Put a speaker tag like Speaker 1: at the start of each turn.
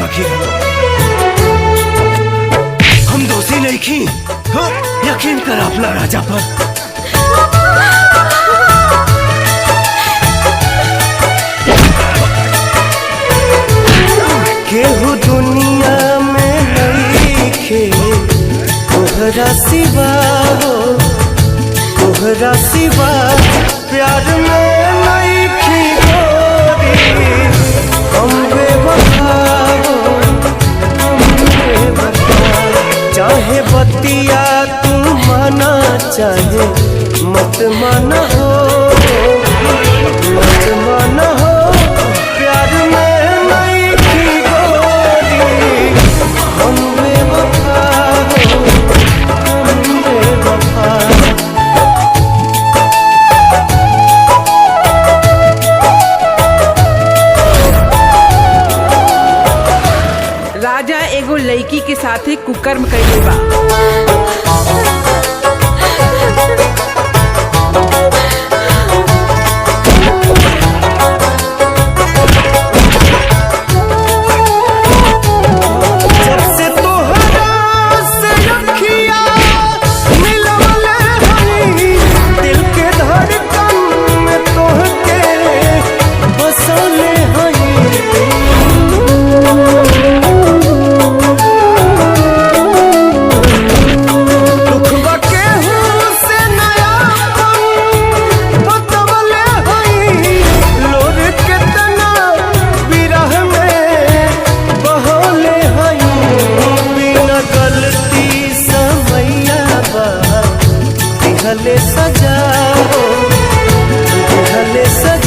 Speaker 1: बाकी हम दोषी नहीं की। यकीन कर अपना राजा पर। केहू दुनिया में नहीं खे तोहरा सिवा हो, तोहरा सिवा प्यार में नहीं खी गोरी। हम बेवफा हो, हम बेवफा। चाहे बतिया तू माना, चाहे मत माना हो, मत माना हो। प्यार में नहीं खी गोरी। हम बेवफा हो, हम बेवफा।
Speaker 2: राजा एगो लड़की के साथे कुकर्म कइले बा। दिहले सजा हो, दिहले सजा।